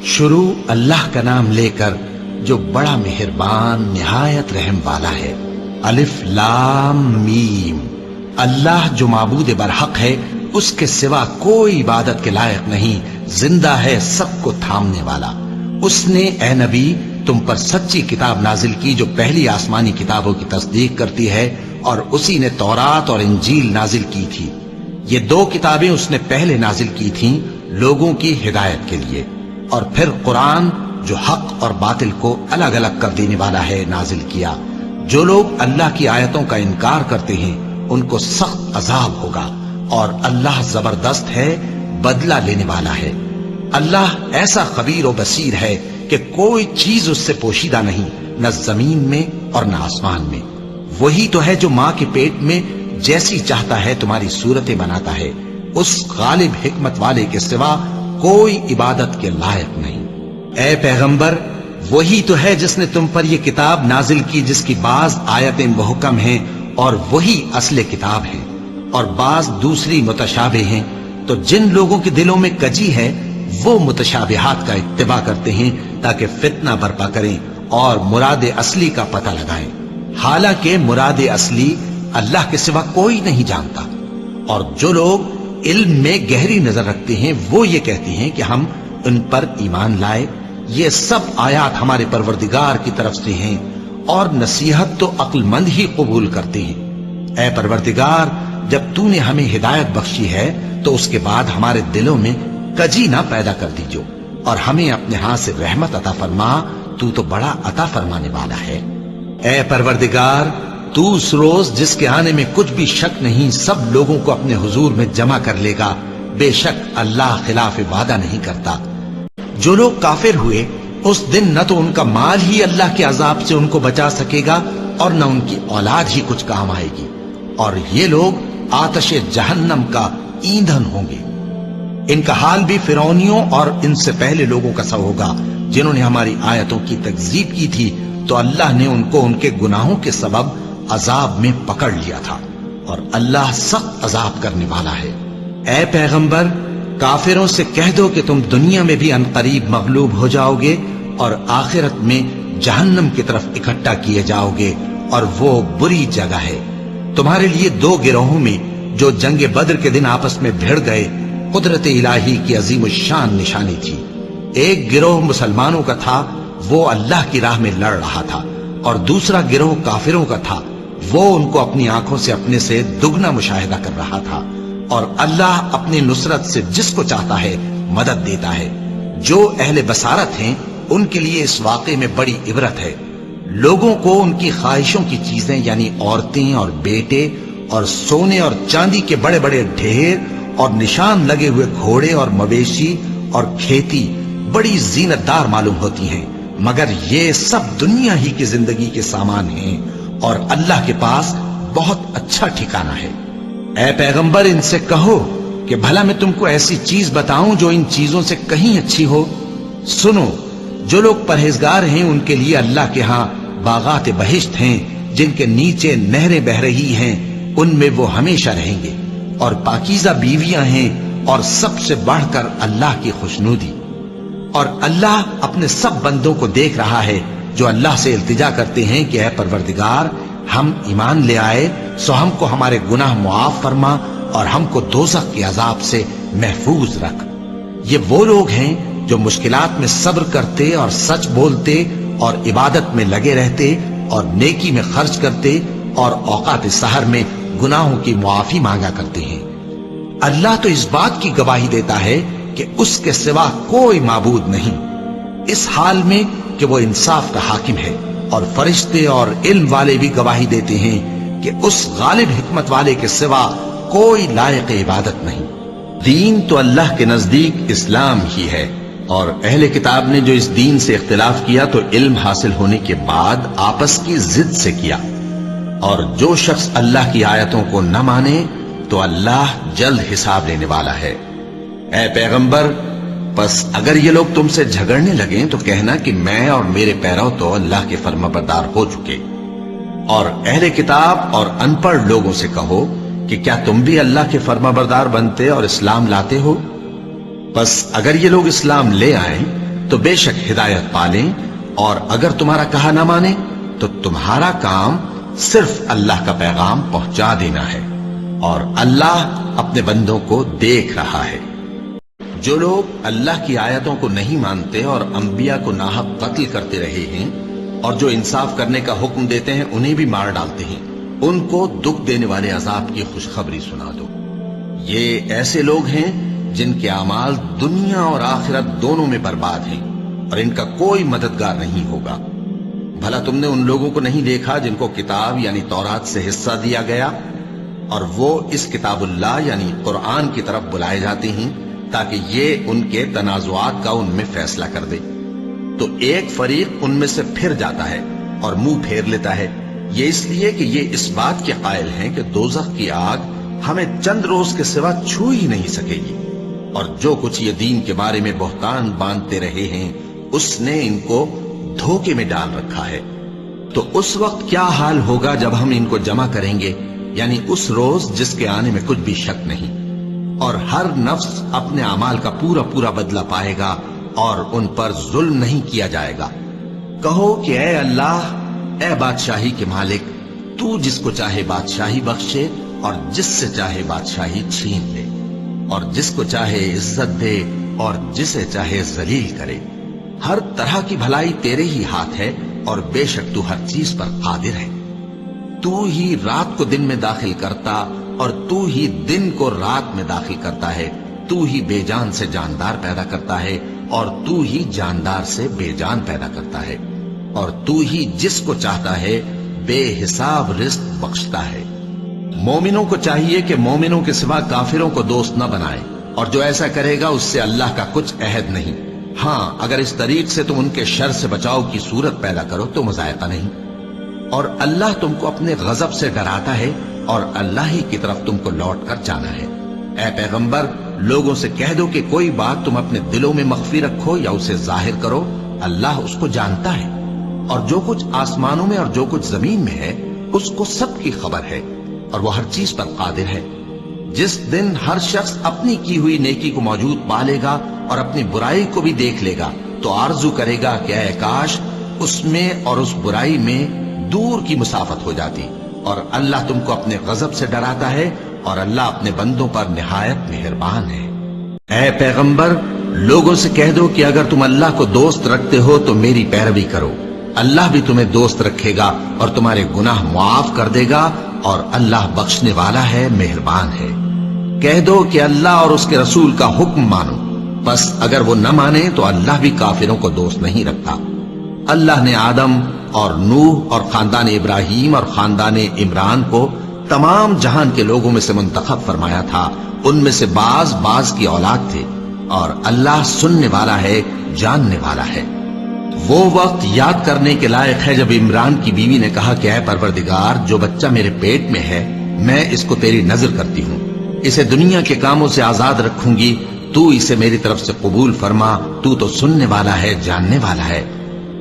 شروع اللہ کا نام لے کر جو بڑا مہربان نہایت رحم والا ہے۔ الف لام میم۔ اللہ جو معبود برحق ہے، اس کے سوا کوئی عبادت کے لائق نہیں، زندہ ہے، سب کو تھامنے والا۔ اس نے اے نبی تم پر سچی کتاب نازل کی جو پہلی آسمانی کتابوں کی تصدیق کرتی ہے، اور اسی نے تورات اور انجیل نازل کی تھی۔ یہ دو کتابیں اس نے پہلے نازل کی تھیں لوگوں کی ہدایت کے لیے، اور پھر قرآن جو حق اور باطل کو الگ الگ کر دینے والا ہے نازل کیا۔ جو لوگ اللہ کی آیتوں کا انکار کرتے ہیں ان کو سخت عذاب ہوگا، اور اللہ زبردست ہے، بدلہ لینے والا ہے۔ اللہ ایسا خبیر و بصیر ہے کہ کوئی چیز اس سے پوشیدہ نہیں، نہ زمین میں اور نہ آسمان میں۔ وہی تو ہے جو ماں کے پیٹ میں جیسی چاہتا ہے تمہاری صورتیں بناتا ہے، اس غالب حکمت والے کے سوا کوئی عبادت کے لائق نہیں۔ اے پیغمبر، وہی تو ہے جس نے تم پر یہ کتاب نازل کی جس کی بعض آیتیں محکم ہیں اور وہی اصل کتاب ہے، اور بعض دوسری متشابہ ہیں۔ تو جن لوگوں کے دلوں میں کجی ہے وہ متشابہات کا اتباع کرتے ہیں تاکہ فتنہ برپا کریں اور مراد اصلی کا پتہ لگائیں، حالانکہ مراد اصلی اللہ کے سوا کوئی نہیں جانتا۔ اور جو لوگ علم میں گہری نظر رکھتے ہیں وہ یہ کہتے ہیں کہ ہم ان پر ایمان لائے۔ یہ سب آیات ہمارے پروردگار کی طرف سے ہیں، اور نصیحت تو عقل مند ہی قبول کرتے ہیں۔ اے پروردگار، جب تو نے ہمیں ہدایت بخشی ہے تو اس کے بعد ہمارے دلوں میں کجی نہ پیدا کر دیجو، اور ہمیں اپنے ہاں سے رحمت عطا فرما، تو بڑا عطا فرمانے والا ہے۔ اے پروردگار، تو اس روز جس کے آنے میں کچھ بھی شک نہیں سب لوگوں کو اپنے حضور میں جمع کر لے گا، بے شک اللہ خلاف وعدہ نہیں کرتا۔ جو لوگ کافر ہوئے اس دن نہ تو ان کا مال ہی اللہ کے عذاب سے ان کو بچا سکے گا اور نہ ان کی اولاد ہی کچھ کام آئے گی، اور یہ لوگ آتش جہنم کا ایندھن ہوں گے۔ ان کا حال بھی فرعونیوں اور ان سے پہلے لوگوں کا سا ہوگا جنہوں نے ہماری آیتوں کی تکذیب کی تھی، تو اللہ نے ان کو ان کے گناہوں کے سبب عذاب میں پکڑ لیا تھا، اور اللہ سخت عذاب کرنے والا ہے۔ اے پیغمبر، کافروں سے کہہ دو کہ تم دنیا میں بھی عنقریب مغلوب ہو جاؤ گے اور آخرت میں جہنم کی طرف اکٹھا کیے جاؤ گے، اور وہ بری جگہ ہے۔ تمہارے لیے دو گروہوں میں جو جنگ بدر کے دن آپس میں بھڑ گئے قدرت الہی کی عظیم الشان نشانی تھی۔ ایک گروہ مسلمانوں کا تھا، وہ اللہ کی راہ میں لڑ رہا تھا، اور دوسرا گروہ کافروں کا تھا، وہ ان کو اپنی آنکھوں سے اپنے سے دگنا مشاہدہ کر رہا تھا۔ اور اللہ اپنی نصرت سے جس کو چاہتا ہے مدد دیتا ہے۔ جو اہل بصارت ہیں ان کے لیے اس واقعے میں بڑی عبرت ہے۔ لوگوں کو ان کی خواہشوں کی چیزیں یعنی عورتیں اور بیٹے اور سونے اور چاندی کے بڑے بڑے ڈھیر اور نشان لگے ہوئے گھوڑے اور مویشی اور کھیتی بڑی زینت دار معلوم ہوتی ہیں، مگر یہ سب دنیا ہی کی زندگی کے سامان ہیں، اور اللہ کے پاس بہت اچھا ٹھکانہ ہے۔ اے پیغمبر، ان سے کہو کہ بھلا میں تم کو ایسی چیز بتاؤں جو ان چیزوں سے کہیں اچھی ہو؟ سنو، جو لوگ پرہیزگار ہیں ان کے لیے اللہ کے ہاں باغات بہشت ہیں جن کے نیچے نہریں بہ رہی ہیں، ان میں وہ ہمیشہ رہیں گے، اور پاکیزہ بیویاں ہیں، اور سب سے بڑھ کر اللہ کی خوشنودی۔ اور اللہ اپنے سب بندوں کو دیکھ رہا ہے جو اللہ سے التجا کرتے ہیں کہ اے پروردگار، ہم ایمان لے آئے سو ہم کو ہمارے گناہ معاف فرما اور ہم کو دوزخ کے عذاب سے محفوظ رکھ۔ یہ وہ لوگ ہیں جو مشکلات میں صبر کرتے اور سچ بولتے اور عبادت میں لگے رہتے اور نیکی میں خرچ کرتے اور اوقات سحر میں گناہوں کی معافی مانگا کرتے ہیں۔ اللہ تو اس بات کی گواہی دیتا ہے کہ اس کے سوا کوئی معبود نہیں، اس حال میں کہ وہ انصاف کا حاکم ہے، اور فرشتے اور علم والے بھی گواہی دیتے ہیں کہ اس غالب حکمت والے کے سوا کوئی لائق عبادت نہیں۔ دین تو اللہ کے نزدیک اسلام ہی ہے، اور اہل کتاب نے جو اس دین سے اختلاف کیا تو علم حاصل ہونے کے بعد آپس کی ضد سے کیا، اور جو شخص اللہ کی آیتوں کو نہ مانے تو اللہ جلد حساب لینے والا ہے۔ اے پیغمبر، پس اگر یہ لوگ تم سے جھگڑنے لگیں تو کہنا کہ میں اور میرے پیرو تو اللہ کے فرما بردار ہو چکے، اور اہل کتاب اور ان پڑھ لوگوں سے کہو کہ کیا تم بھی اللہ کے فرما بردار بنتے اور اسلام لاتے ہو؟ پس اگر یہ لوگ اسلام لے آئیں تو بے شک ہدایت پالیں، اور اگر تمہارا کہا نہ مانے تو تمہارا کام صرف اللہ کا پیغام پہنچا دینا ہے، اور اللہ اپنے بندوں کو دیکھ رہا ہے۔ جو لوگ اللہ کی آیتوں کو نہیں مانتے اور انبیاء کو ناحق قتل کرتے رہے ہیں، اور جو انصاف کرنے کا حکم دیتے ہیں انہیں بھی مار ڈالتے ہیں، ان کو دکھ دینے والے عذاب کی خوشخبری سنا دو۔ یہ ایسے لوگ ہیں جن کے اعمال دنیا اور آخرت دونوں میں برباد ہیں، اور ان کا کوئی مددگار نہیں ہوگا۔ بھلا تم نے ان لوگوں کو نہیں دیکھا جن کو کتاب یعنی تورات سے حصہ دیا گیا، اور وہ اس کتاب اللہ یعنی قرآن کی طرف بلائے جاتے ہیں تاکہ یہ ان کے تنازعات کا ان میں فیصلہ کر دے؟ تو ایک فریق ان میں سے پھر جاتا ہے اور منہ پھیر لیتا ہے، یہ اس لیے کہ یہ اس بات کے قائل ہیں کہ دوزخ کی آگ ہمیں چند روز کے سوا چھو ہی نہیں سکے گی، اور جو کچھ یہ دین کے بارے میں بہتان باندھتے رہے ہیں اس نے ان کو دھوکے میں ڈال رکھا ہے۔ تو اس وقت کیا حال ہوگا جب ہم ان کو جمع کریں گے، یعنی اس روز جس کے آنے میں کچھ بھی شک نہیں، اور ہر نفس اپنے اعمال کا پورا پورا بدلہ پائے گا، اور ان پر ظلم نہیں کیا جائے گا۔ کہو کہ اے اللہ، اے بادشاہی کے مالک، تو جس کو چاہے بادشاہی بخشے اور جس سے چاہے بادشاہی چھین لے، اور جس کو چاہے عزت دے اور جسے چاہے ذلیل کرے۔ ہر طرح کی بھلائی تیرے ہی ہاتھ ہے، اور بے شک تو ہر چیز پر قادر ہے۔ تو ہی رات کو دن میں داخل کرتا اور تو ہی دن کو رات میں داخل کرتا ہے، تو ہی بے جان سے جاندار پیدا کرتا ہے اور تو ہی جاندار سے بے جان پیدا کرتا ہے، اور تو ہی جس کو چاہتا ہے بے حساب رزق بخشتا ہے۔ مومنوں کو چاہیے کہ مومنوں کے سوا کافروں کو دوست نہ بنائے، اور جو ایسا کرے گا اس سے اللہ کا کچھ عہد نہیں۔ ہاں، اگر اس طریق سے تم ان کے شر سے بچاؤ کی صورت پیدا کرو تو مذائقہ نہیں۔ اور اللہ تم کو اپنے غضب سے ڈراتا ہے، اور اللہ ہی کی طرف تم کو لوٹ کر جانا ہے۔ اے پیغمبر، لوگوں سے کہہ دو کہ کوئی بات تم اپنے دلوں میں مخفی رکھو یا اسے ظاہر کرو، اللہ اس کو جانتا ہے، اور جو کچھ آسمانوں میں اور جو کچھ زمین میں ہے اس کو سب کی خبر ہے، اور وہ ہر چیز پر قادر ہے۔ جس دن ہر شخص اپنی کی ہوئی نیکی کو موجود پا لے گا اور اپنی برائی کو بھی دیکھ لے گا تو آرزو کرے گا کہ اے کاش اس میں اور اس برائی میں دور کی مسافت ہو جاتی۔ اور اللہ تم کو اپنے غضب سے ڈراتا ہے، اور اللہ اپنے بندوں پر نہایت مہربان ہے۔ اے پیغمبر، لوگوں سے کہہ دو کہ اگر تم اللہ کو دوست رکھتے ہو تو میری پیروی کرو، اللہ بھی تمہیں دوست رکھے گا اور تمہارے گناہ معاف کر دے گا، اور اللہ بخشنے والا ہے، مہربان ہے۔ کہہ دو کہ اللہ اور اس کے رسول کا حکم مانو، بس اگر وہ نہ مانے تو اللہ بھی کافروں کو دوست نہیں رکھتا۔ اللہ نے آدم اور نوح اور خاندان ابراہیم اور خاندان عمران کو تمام جہان کے لوگوں میں سے منتخب فرمایا تھا، ان میں سے بعض کی اولاد تھے، اور اللہ سننے والا ہے، جاننے والا ہے۔ وہ وقت یاد کرنے کے لائق ہے جب عمران کی بیوی نے کہا کہ اے پروردگار، جو بچہ میرے پیٹ میں ہے میں اس کو تیری نظر کرتی ہوں، اسے دنیا کے کاموں سے آزاد رکھوں گی، تو اسے میری طرف سے قبول فرما، تو سننے والا ہے، جاننے والا ہے۔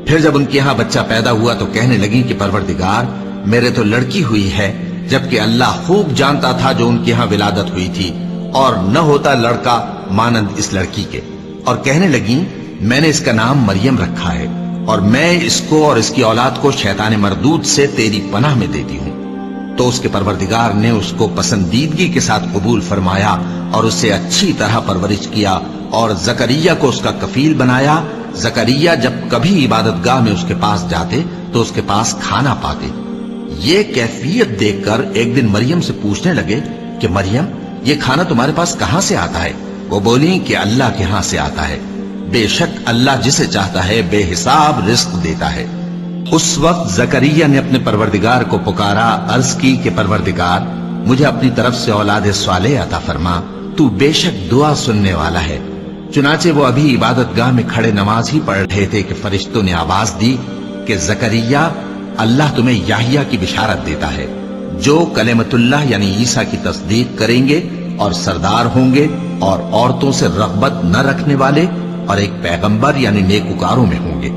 پھر جب ان کے ہاں بچہ پیدا ہوا تو کہنے لگی کہ پروردگار، میرے تو لڑکی ہوئی ہے، جبکہ اللہ خوب جانتا تھا جو ان کے ہاں ولادت ہوئی تھی، اور نہ ہوتا لڑکا مانند اس لڑکی کے۔ اور کہنے لگی میں نے اس کا نام مریم رکھا ہے، اور میں اس کو اور اس کی اولاد کو شیطان مردود سے تیری پناہ میں دیتی ہوں۔ تو اس کے پروردگار نے اس کو پسندیدگی کے ساتھ قبول فرمایا اور اسے اچھی طرح پرورش کیا، اور زکریا کو اس کا کفیل بنایا۔ زکریا جب کبھی عبادت گاہ میں اس کے پاس جاتے تو اس کے پاس کھانا پاتے۔ یہ کیفیت دیکھ کر ایک دن مریم سے پوچھنے لگے کہ مریم، یہ کھانا تمہارے پاس کہاں سے آتا ہے؟ وہ بولی کہ اللہ کے ہاں سے آتا ہے، بے شک اللہ جسے چاہتا ہے بے حساب رزق دیتا ہے۔ اس وقت زکریا نے اپنے پروردگار کو پکارا، عرض کی کہ پروردگار، مجھے اپنی طرف سے اولاد صالح عطا فرما، تو بے شک دعا سننے والا ہے۔ چنانچہ وہ ابھی عبادت گاہ میں کھڑے نماز ہی پڑھ رہے تھے کہ فرشتوں نے آواز دی کہ زکریا، اللہ تمہیں یحییٰ کی بشارت دیتا ہے، جو کلمۃ اللہ یعنی عیسیٰ کی تصدیق کریں گے اور سردار ہوں گے اور عورتوں سے رغبت نہ رکھنے والے اور ایک پیغمبر یعنی نیکوکاروں میں ہوں گے۔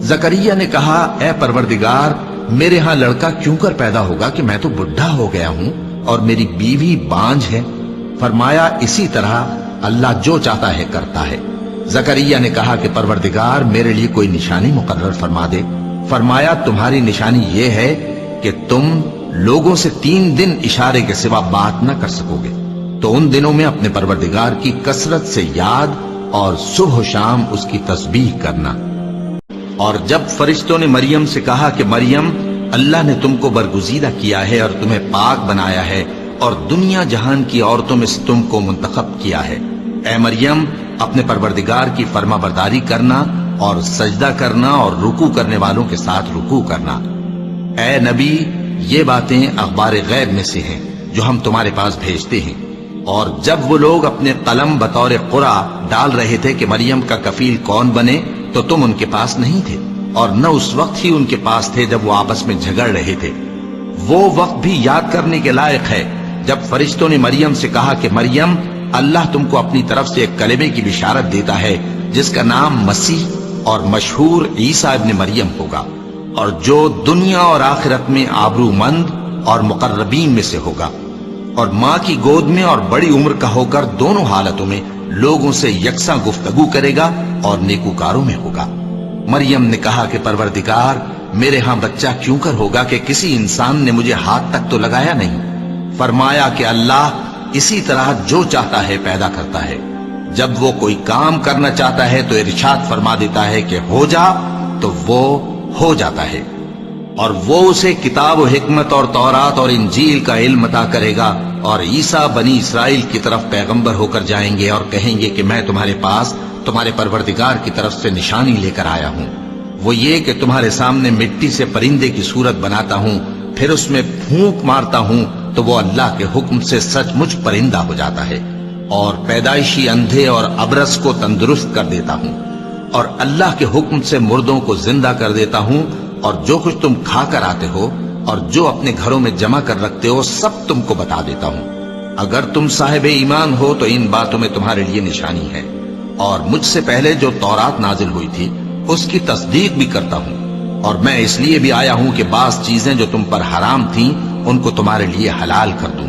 زکریا نے کہا، اے پروردگار، میرے ہاں لڑکا کیوں کر پیدا ہوگا کہ میں تو بڈھا ہو گیا ہوں اور میری بیوی بانجھ ہے۔ فرمایا، اسی طرح اللہ جو چاہتا ہے کرتا ہے۔ زکریا نے کہا کہ پروردگار میرے لیے کوئی نشانی مقرر فرما دے۔ فرمایا تمہاری نشانی یہ ہے کہ تم لوگوں سے 3 دن اشارے کے سوا بات نہ کر سکو گے، تو ان دنوں میں اپنے پروردگار کی کثرت سے یاد اور صبح و شام اس کی تسبیح کرنا۔ اور جب فرشتوں نے مریم سے کہا کہ مریم، اللہ نے تم کو برگزیدہ کیا ہے اور تمہیں پاک بنایا ہے اور دنیا جہان کی عورتوں میں سے تم کو منتخب کیا ہے، اے مریم اپنے پروردگار کی فرما برداری کرنا اور سجدہ کرنا اور رکوع کرنے والوں کے ساتھ رکوع کرنا۔ اے نبی، یہ باتیں اخبار غیب میں سے ہیں جو ہم تمہارے پاس بھیجتے ہیں۔ اور جب وہ لوگ اپنے قلم بطور قرعہ ڈال رہے تھے کہ مریم کا کفیل کون بنے، تو تم ان کے پاس نہیں تھے، اور نہ اس وقت ہی ان کے پاس تھے جب وہ آپس میں جھگڑ رہے تھے۔ وہ وقت بھی یاد کرنے کے لائق ہے جب فرشتوں نے مریم سے کہا کہ مریم، اللہ تم کو اپنی طرف سے ایک کلمے کی بشارت دیتا ہے جس کا نام مسیح اور مشہور عیسیٰ ابن مریم ہوگا، اور جو دنیا اور آخرت میں آبرو مند اور مقربین میں سے ہوگا، اور ماں کی گود میں اور بڑی عمر کا ہو کر دونوں حالتوں میں لوگوں سے یکساں گفتگو کرے گا اور نیکوکاروں میں ہوگا۔ مریم نے کہا کہ پروردگار، میرے ہاں بچہ کیوں کر ہوگا کہ کسی انسان نے مجھے ہاتھ تک تو لگایا نہیں۔ فرمایا کہ اللہ اسی طرح جو چاہتا ہے پیدا کرتا ہے، جب وہ کوئی کام کرنا چاہتا ہے تو ارشاد فرما دیتا ہے کہ ہو جا، تو وہ ہو جاتا ہے۔ اور وہ اسے کتاب و حکمت اور تورات اور انجیل کا علم عطا کرے گا، اور عیسیٰ بنی اسرائیل کی طرف پیغمبر ہو کر جائیں گے اور کہیں گے کہ میں تمہارے پاس تمہارے پروردگار کی طرف سے نشانی لے کر آیا ہوں، وہ یہ کہ تمہارے سامنے مٹی سے پرندے کی صورت بناتا ہوں، پھر اس میں پھونک مارتا ہوں تو وہ اللہ کے حکم سے سچ مچ پرندہ ہو جاتا ہے، اور پیدائشی اندھے اور ابرص کو تندرست کر دیتا ہوں، اور اللہ کے حکم سے مردوں کو زندہ کر دیتا ہوں، اور جو کچھ تم کھا کر آتے ہو اور جو اپنے گھروں میں جمع کر رکھتے ہو سب تم کو بتا دیتا ہوں۔ اگر تم صاحب ایمان ہو تو ان باتوں میں تمہارے لیے نشانی ہے، اور مجھ سے پہلے جو تورات نازل ہوئی تھی اس کی تصدیق بھی کرتا ہوں، اور میں اس لیے بھی آیا ہوں کہ بعض چیزیں جو تم پر حرام تھیں ان کو تمہارے لیے حلال کر دوں،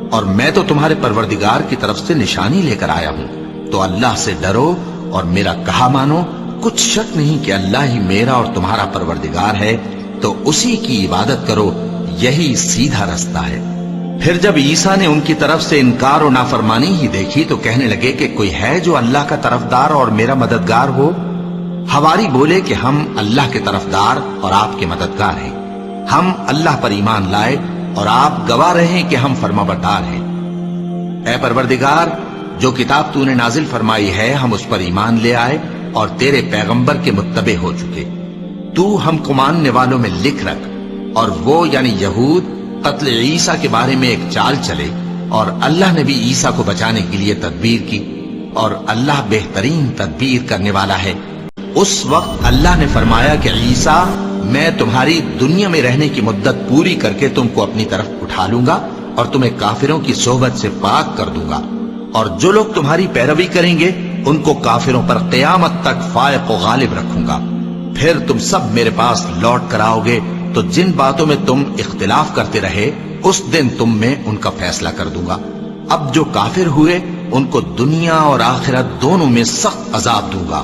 اور میں تو تمہارے پروردگار کی طرف سے نشانی لے کر آیا ہوں۔ تو اللہ سے ڈرو اور میرا کہا مانو، کچھ شک نہیں کہ اللہ ہی میرا اور تمہارا پروردگار ہے، تو اسی کی عبادت کرو، یہی سیدھا رستہ ہے۔ پھر جب عیسیٰ نے ان کی طرف سے انکار و نافرمانی ہی دیکھی تو کہنے لگے کہ کوئی ہے جو اللہ کا طرفدار اور میرا مددگار ہو؟ حواری بولے کہ ہم اللہ کے طرفدار اور آپ کے مددگار ہیں، ہم اللہ پر ایمان لائے اور آپ گواہ رہے کہ ہم فرما بردار ہیں۔ اے پروردگار، جو کتاب تو نے نازل فرمائی ہے ہم اس پر ایمان لے آئے اور تیرے پیغمبر کے متبع ہو چکے، تو ہم کو ماننے والوں میں لکھ رکھ۔ اور وہ یعنی یہود قتل عیسیٰ کے بارے میں ایک چال چلے، اور اللہ نے بھی عیسیٰ کو بچانے کے لیے تدبیر کی، اور اللہ بہترین تدبیر کرنے والا ہے۔ اس وقت اللہ نے فرمایا کہ عیسیٰ، میں تمہاری دنیا میں رہنے کی مدت پوری کر کے تم کو اپنی طرف اٹھا لوں گا اور تمہیں کافروں کی صحبت سے پاک کر دوں گا، اور جو لوگ تمہاری پیروی کریں گے ان کو کافروں پر قیامت تک فائق و غالب رکھوں گا۔ پھر تم سب میرے پاس لوٹ کر آؤ گے، تو جن باتوں میں تم اختلاف کرتے رہے اس دن تم میں ان کا فیصلہ کر دوں گا۔ اب جو کافر ہوئے ان کو دنیا اور آخرت دونوں میں سخت عذاب دوں گا،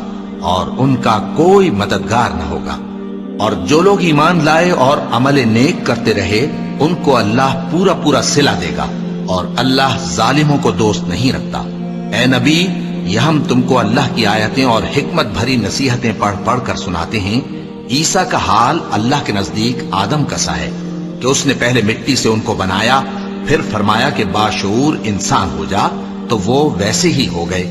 اور ان کا کوئی مددگار نہ ہوگا۔ اور جو لوگ ایمان لائے اور عمل نیک کرتے رہے ان کو اللہ پورا پورا صلہ دے گا، اور اللہ ظالموں کو دوست نہیں رکھتا۔ اے نبی، یہ ہم تم کو اللہ کی آیتیں اور حکمت بھری نصیحتیں پڑھ پڑھ کر سناتے ہیں۔ عیسیٰ کا حال اللہ کے نزدیک آدم کا سا ہے کہ اس نے پہلے مٹی سے ان کو بنایا، پھر فرمایا کہ باشعور انسان ہو جا، تو وہ ویسے ہی ہو گئے۔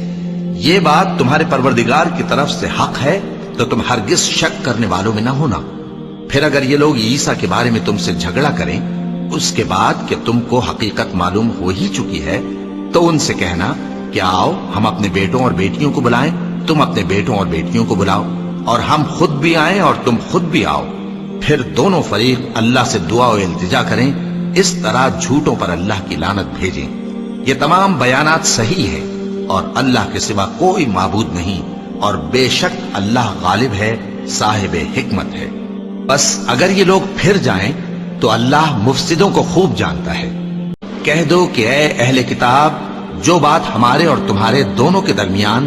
یہ بات تمہارے پروردگار کی طرف سے حق ہے، تو تم ہرگز شک کرنے والوں میں نہ ہونا۔ پھر اگر یہ لوگ عیسیٰ کے بارے میں تم سے جھگڑا کریں اس کے بعد کہ تم کو حقیقت معلوم ہو ہی چکی ہے، تو ان سے کہنا کہ آؤ ہم اپنے بیٹوں اور بیٹیوں کو بلائیں، تم اپنے بیٹوں اور بیٹیوں کو بلاؤ، اور ہم خود بھی آئیں اور تم خود بھی آؤ، پھر دونوں فریق اللہ سے دعا و التجا کریں، اس طرح جھوٹوں پر اللہ کی لعنت بھیجیں۔ یہ تمام بیانات صحیح ہیں، اور اللہ کے سوا کوئی معبود نہیں، اور بے شک اللہ غالب ہے، صاحب حکمت ہے۔ بس اگر یہ لوگ پھر جائیں تو اللہ مفسدوں کو خوب جانتا ہے۔ کہہ دو کہ اے اہل کتاب، جو بات ہمارے اور تمہارے دونوں کے درمیان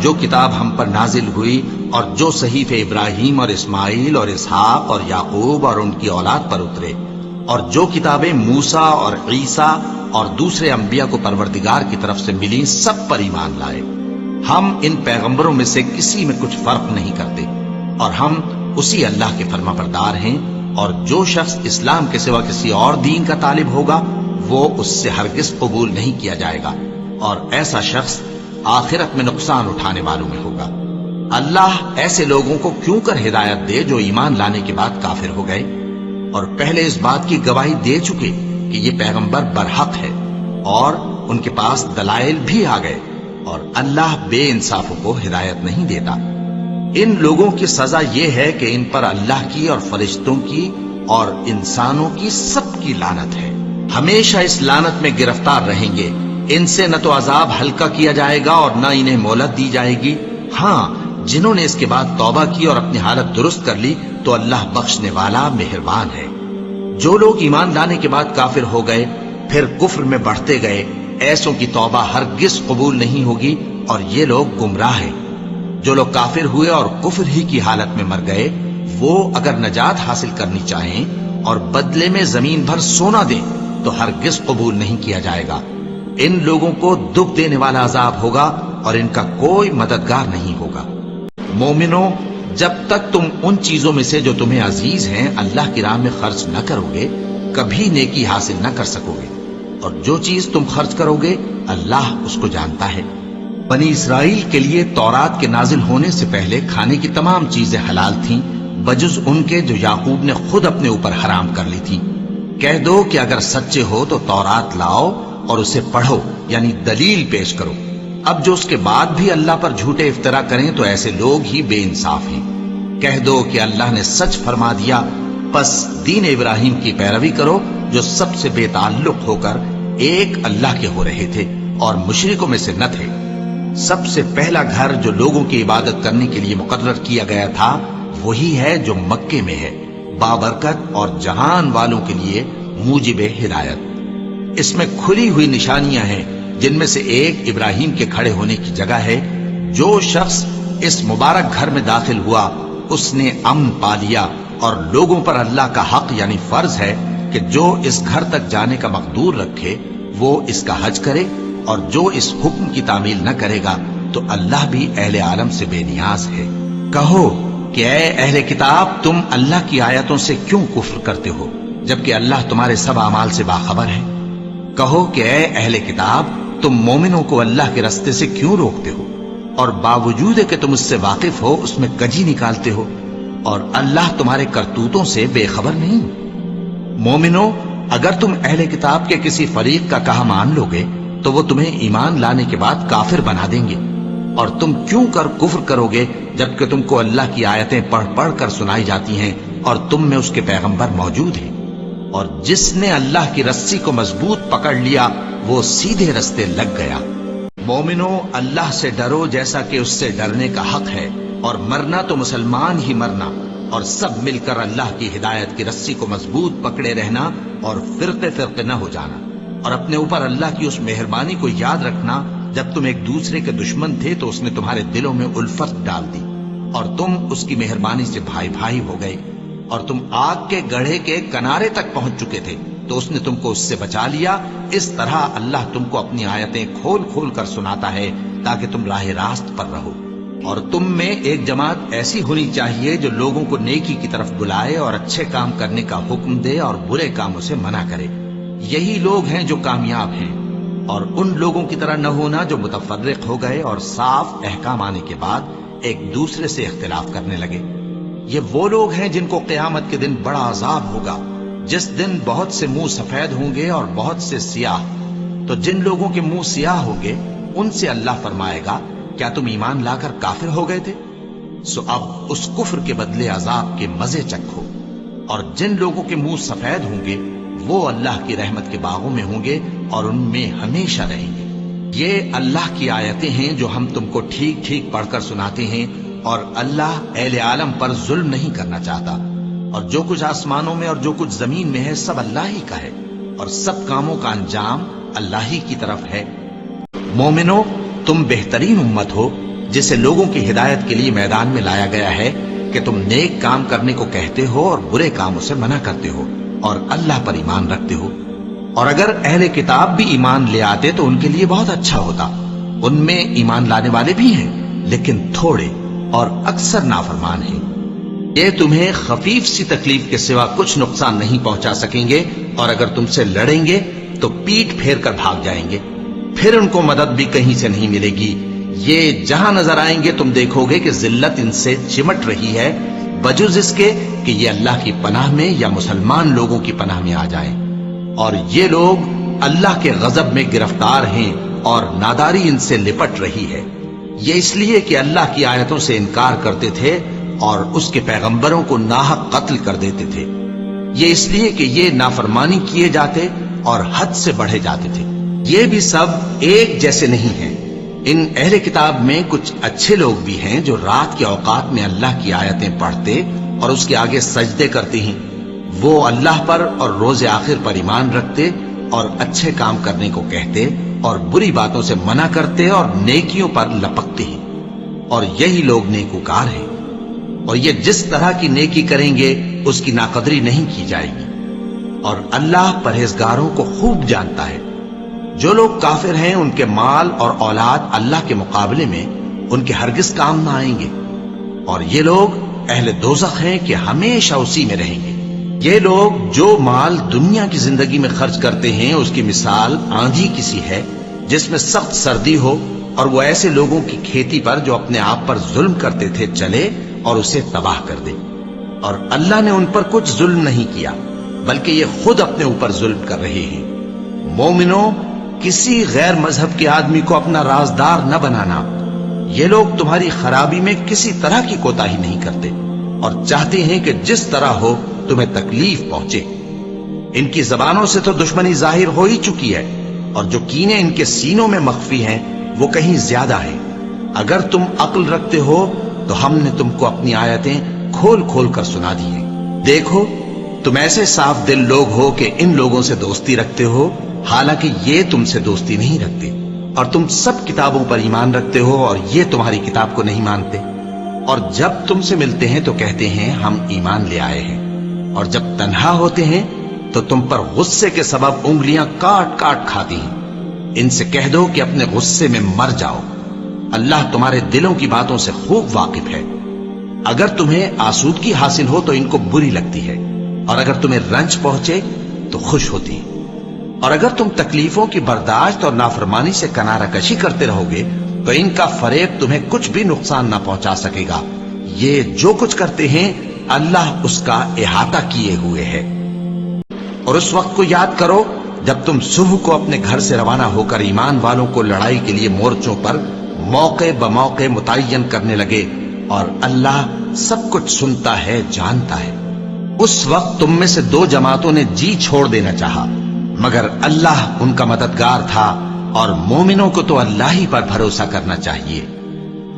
جو کتاب ہم پر نازل ہوئی اور جو صحیفے ابراہیم اور اسماعیل اور اسحاق اور یعقوب اور ان کی اولاد پر اترے اور جو کتابیں موسیٰ اور عیسیٰ اور دوسرے انبیاء کو پروردگار کی طرف سے ملی سب پر ایمان لائے۔ ہم ان پیغمبروں میں سے کسی میں کچھ فرق نہیں کرتے اور ہم اسی اللہ کے فرما بردار ہیں، اور جو شخص اسلام کے سوا کسی اور دین کا طالب ہوگا وہ اس سے ہرگز قبول نہیں کیا جائے گا، اور ایسا شخص آخرت میں نقصان اٹھانے والوں میں ہوگا۔ اللہ ایسے لوگوں کو کیوں کر ہدایت دے جو ایمان لانے کے بعد کافر ہو گئے اور پہلے اس بات کی گواہی دے چکے کہ یہ پیغمبر برحق ہے اور ان کے پاس دلائل بھی آ گئے، اور اللہ بے انصافوں کو ہدایت نہیں دیتا۔ ان لوگوں کی سزا یہ ہے کہ ان پر اللہ کی اور فرشتوں کی اور انسانوں کی سب کی لعنت ہے، ہمیشہ اس لعنت میں گرفتار رہیں گے۔ ان سے نہ تو عذاب ہلکا کیا جائے گا اور نہ انہیں مہلت دی جائے گی۔ ہاں، جنہوں نے اس کے بعد توبہ کی اور اپنی حالت درست کر لی تو اللہ بخشنے والا مہربان ہے۔ جو لوگ ایمان لانے کے بعد کافر ہو گئے پھر کفر میں بڑھتے گئے، ایسوں کی توبہ ہرگز قبول نہیں ہوگی اور یہ لوگ گمراہ ہیں۔ جو لوگ کافر ہوئے اور کفر ہی کی حالت میں مر گئے، وہ اگر نجات حاصل کرنی چاہیں اور بدلے میں زمین بھر سونا دیں تو ہرگز قبول نہیں کیا جائے گا۔ ان لوگوں کو دکھ دینے والا عذاب ہوگا اور ان کا کوئی مددگار نہیں ہوگا۔ مومنوں، جب تک تم ان چیزوں میں سے جو تمہیں عزیز ہیں اللہ کی راہ میں خرچ نہ کرو گے کبھی نیکی حاصل نہ کر سکو گے، اور جو چیز تم خرچ کرو گے اللہ اس کو جانتا ہے۔ بنی اسرائیل کے لیے تورات کے نازل ہونے سے پہلے کھانے کی تمام چیزیں حلال تھیں بجز ان کے جو یعقوب نے خود اپنے اوپر حرام کر لی تھی۔ کہہ دو کہ اگر سچے ہو تو تورات لاؤ اور اسے پڑھو، یعنی دلیل پیش کرو۔ اب جو اس کے بعد بھی اللہ پر جھوٹے افطرا کریں تو ایسے لوگ ہی بے انصاف ہیں۔ کہہ دو کہ اللہ نے سچ فرما دیا، پس دین ابراہیم کی پیروی کرو جو سب سے بے تعلق ہو کر ایک اللہ کے ہو رہے تھے اور مشرکوں میں سے نہ تھے۔ سب سے پہلا گھر جو لوگوں کی عبادت کرنے کے لیے مقرر کیا گیا تھا وہی ہے جو مکے میں ہے، بابرکت اور جہان والوں کے لیے موجب ہدایت۔ اس میں کھلی ہوئی نشانیاں ہیں جن میں سے ایک ابراہیم کے کھڑے ہونے کی جگہ ہے۔ جو شخص اس مبارک گھر میں داخل ہوا اس نے امن پا لیا، اور لوگوں پر اللہ کا حق یعنی فرض ہے کہ جو اس گھر تک جانے کا مقدور رکھے وہ اس کا حج کرے، اور جو اس حکم کی تعمیل نہ کرے گا تو اللہ بھی اہل عالم سے بے نیاز ہے۔ کہو کہ اے اہل کتاب، تم اللہ کی آیتوں سے کیوں کفر کرتے ہو جبکہ اللہ تمہارے سب اعمال سے باخبر ہے؟ کہو کہ اے اہل کتاب، تم مومنوں کو اللہ کے رستے سے کیوں روکتے ہو اور باوجود کہ تم اس سے واقف ہو اس میں کجی نکالتے ہو، اور اللہ تمہارے کرتوتوں سے بے خبر نہیں؟ مومنوں، اگر تم اہل کتاب کے کسی فریق کا کہا مان لو گے تو وہ تمہیں ایمان لانے کے بعد کافر بنا دیں گے، اور تم کیوں کر کفر کرو گے جبکہ تم کو اللہ کی آیتیں پڑھ پڑھ کر سنائی جاتی ہیں اور تم میں اس کے پیغمبر موجود ہیں؟ اور جس نے اللہ کی رسی کو مضبوط پکڑ لیا وہ سیدھے رستے لگ گیا۔ مومنوں، اللہ سے ڈرو جیسا کہ اس سے ڈرنے کا حق ہے، اور مرنا تو مسلمان ہی مرنا، اور سب مل کر اللہ کی ہدایت کی رسی کو مضبوط پکڑے رہنا اور فرقے فرقے نہ ہو جانا، اور اپنے اوپر اللہ کی اس مہربانی کو یاد رکھنا جب تم ایک دوسرے کے دشمن تھے تو اس نے تمہارے دلوں میں الفت ڈال دی اور تم اس کی مہربانی سے بھائی بھائی ہو گئے، اور تم آگ کے گڑھے کے کنارے تک پہنچ چکے تھے تو اس نے تم کو اس سے بچا لیا۔ اس طرح اللہ تم کو اپنی آیتیں کھول کھول کر سناتا ہے تاکہ تم راہ راست پر رہو۔ اور تم میں ایک جماعت ایسی ہونی چاہیے جو لوگوں کو نیکی کی طرف بلائے اور اچھے کام کرنے کا حکم دے اور برے کاموں سے منع کرے۔ یہی لوگ ہیں جو کامیاب ہیں، اور ان لوگوں کی طرح نہ ہونا جو متفرق ہو گئے اور صاف احکام آنے کے بعد ایک دوسرے سے اختلاف کرنے لگے۔ یہ وہ لوگ ہیں جن کو قیامت کے دن بڑا عذاب ہوگا، جس دن بہت سے منہ سفید ہوں گے اور بہت سے سیاہ۔ تو جن لوگوں کے منہ سیاہ ہوں گے ان سے اللہ فرمائے گا، کیا تم ایمان لا کر کافر ہو گئے تھے؟ سو اب اس کفر کے بدلے عذاب کے مزے چکھو۔ اور جن لوگوں کے منہ سفید ہوں گے وہ اللہ کی رحمت کے باغوں میں ہوں گے اور ان میں ہمیشہ رہیں گے۔ یہ اللہ کی آیتیں ہیں جو ہم تم کو ٹھیک ٹھیک پڑھ کر سناتے ہیں، اور اللہ اہل عالم پر ظلم نہیں کرنا چاہتا، اور جو کچھ آسمانوں میں اور جو کچھ زمین میں ہے سب اللہ ہی کا ہے، اور سب کاموں کا انجام اللہ ہی کی طرف ہے۔ مومنو، تم بہترین امت ہو جسے لوگوں کی ہدایت کے لیے میدان میں لایا گیا ہے کہ تم نیک کام کرنے کو کہتے ہو اور برے کاموں سے منع کرتے ہو اور اللہ پر ایمان رکھتے ہو۔ اور اگر اہل کتاب بھی ایمان لے آتے تو ان کے لیے بہت اچھا ہوتا، ان میں ایمان لانے والے بھی ہیں لیکن تھوڑے اور اکثر نافرمان ہیں۔ یہ تمہیں خفیف سی تکلیف کے سوا کچھ نقصان نہیں پہنچا سکیں گے، اور اگر تم سے لڑیں گے تو پیٹ پھیر کر بھاگ جائیں گے، پھر ان کو مدد بھی کہیں سے نہیں ملے گی۔ یہ جہاں نظر آئیں گے تم دیکھو گے کہ ذلت ان سے چمٹ رہی ہے، بجز اس کے کہ یہ اللہ کی پناہ میں یا مسلمان لوگوں کی پناہ میں آ جائیں۔ اور یہ لوگ اللہ کے غضب میں گرفتار ہیں اور ناداری ان سے لپٹ رہی ہے۔ یہ اس لیے کہ اللہ کی آیتوں سے انکار کرتے تھے اور اس کے پیغمبروں کو ناحق قتل کر دیتے تھے۔ یہ اس لیے کہ یہ نافرمانی کیے جاتے اور حد سے بڑھے جاتے تھے۔ یہ بھی سب ایک جیسے نہیں ہیں۔ ان اہل کتاب میں کچھ اچھے لوگ بھی ہیں جو رات کے اوقات میں اللہ کی آیتیں پڑھتے اور اس کے آگے سجدے کرتے ہیں۔ وہ اللہ پر اور روز آخر پر ایمان رکھتے اور اچھے کام کرنے کو کہتے اور بری باتوں سے منع کرتے اور نیکیوں پر لپکتے ہیں، اور یہی لوگ نیکوکار ہیں۔ اور یہ جس طرح کی نیکی کریں گے اس کی ناقدری نہیں کی جائے گی، اور اللہ پرہیزگاروں کو خوب جانتا ہے۔ جو لوگ کافر ہیں ان کے مال اور اولاد اللہ کے مقابلے میں ان کے ہرگز کام نہ آئیں گے، اور یہ لوگ اہل دوزخ ہیں کہ ہمیشہ اسی میں رہیں گے۔ یہ لوگ جو مال دنیا کی زندگی میں خرچ کرتے ہیں اس کی مثال آندھی کسی ہے جس میں سخت سردی ہو اور وہ ایسے لوگوں کی کھیتی پر جو اپنے آپ پر ظلم کرتے تھے چلے اور اسے تباہ کر دے۔ اور اللہ نے ان پر کچھ ظلم نہیں کیا بلکہ یہ خود اپنے اوپر ظلم کر رہے ہیں۔ مومنوں، کسی غیر مذہب کے آدمی کو اپنا رازدار نہ بنانا۔ یہ لوگ تمہاری خرابی میں کسی طرح کی کوتاہی نہیں کرتے اور چاہتے ہیں کہ جس طرح ہو تمہیں تکلیف پہنچے۔ ان کی زبانوں سے تو دشمنی ظاہر ہو ہی چکی ہے، اور جو کینے ان کے سینوں میں مخفی ہیں وہ کہیں زیادہ ہیں۔ اگر تم عقل رکھتے ہو تو ہم نے تم کو اپنی آیتیں کھول کھول کر سنا دی ہیں۔ دیکھو، تم ایسے صاف دل لوگ ہو کہ ان لوگوں سے دوستی رکھتے ہو حالانکہ یہ تم سے دوستی نہیں رکھتے، اور تم سب کتابوں پر ایمان رکھتے ہو اور یہ تمہاری کتاب کو نہیں مانتے۔ اور جب تم سے ملتے ہیں تو کہتے ہیں ہم ایمان لے آئے ہیں، اور جب تنہا ہوتے ہیں تو تم پر غصے کے سبب انگلیاں کاٹ کاٹ کھاتی ہیں۔ ان سے کہہ دو کہ اپنے غصے میں مر جاؤ، اللہ تمہارے دلوں کی باتوں سے خوب واقف ہے۔ اگر تمہیں آسودگی حاصل ہو تو ان کو بری لگتی ہے، اور اگر تمہیں رنج پہنچے تو خوش ہوتی ہیں۔ اور اگر تم تکلیفوں کی برداشت اور نافرمانی سے کنارہ کشی کرتے رہو گے تو ان کا فریب تمہیں کچھ بھی نقصان نہ پہنچا سکے گا۔ یہ جو کچھ کرتے ہیں اللہ اس کا احاطہ کیے ہوئے ہے۔ اور اس وقت کو یاد کرو جب تم صبح کو اپنے گھر سے روانہ ہو کر ایمان والوں کو لڑائی کے لیے مورچوں پر موقع بموقع متعین کرنے لگے، اور اللہ سب کچھ سنتا ہے، جانتا ہے۔ اس وقت تم میں سے دو جماعتوں نے جی چھوڑ دینا چاہا، مگر اللہ ان کا مددگار تھا، اور مومنوں کو تو اللہ ہی پر بھروسہ کرنا چاہیے۔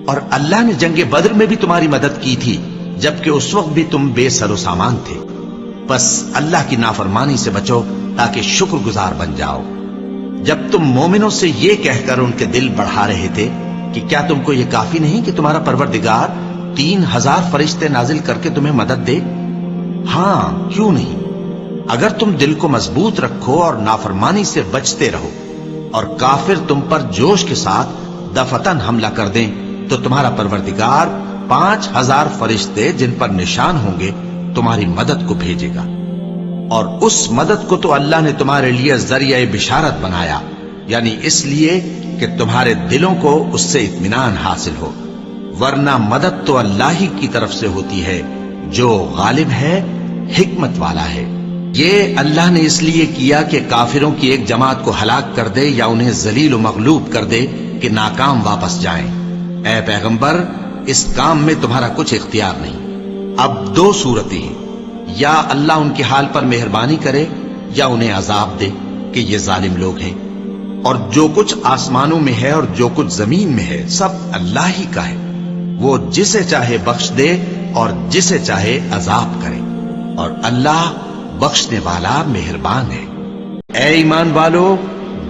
اور اللہ نے جنگ بدر میں بھی تمہاری مدد کی تھی جبکہ اس وقت بھی تم بے سر و سامان تھے۔ بس اللہ کی نافرمانی سے بچو تاکہ شکر گزار بن جاؤ۔ جب تم مومنوں سے یہ کہہ کر ان کے دل بڑھا رہے تھے کہ کیا تم کو یہ کافی نہیں کہ تمہارا پروردگار 3000 فرشتے نازل کر کے تمہیں مدد دے؟ ہاں، کیوں نہیں؟ اگر تم دل کو مضبوط رکھو اور نافرمانی سے بچتے رہو اور کافر تم پر جوش کے ساتھ دفتن حملہ کر دیں تو تمہارا پروردگار 5000 فرشتے جن پر نشان ہوں گے تمہاری مدد کو بھیجے گا۔ اور اس مدد کو تو اللہ نے تمہارے لیے ذریعہ بشارت بنایا، یعنی اس لیے کہ تمہارے دلوں کو اس سے اطمینان حاصل ہو، ورنہ مدد تو اللہ ہی کی طرف سے ہوتی ہے جو غالب ہے، حکمت والا ہے۔ یہ اللہ نے اس لیے کیا کہ کافروں کی ایک جماعت کو ہلاک کر دے یا انہیں ذلیل و مغلوب کر دے کہ ناکام واپس جائیں۔ اے پیغمبر، اس کام میں تمہارا کچھ اختیار نہیں۔ اب دو صورتیں ہیں، یا اللہ ان کے حال پر مہربانی کرے یا انہیں عذاب دے کہ یہ ظالم لوگ ہیں۔ اور جو کچھ آسمانوں میں ہے اور جو کچھ زمین میں ہے سب اللہ ہی کا ہے، وہ جسے چاہے بخش دے اور جسے چاہے عذاب کرے، اور اللہ بخشنے والا مہربان ہے۔ اے ایمان والو،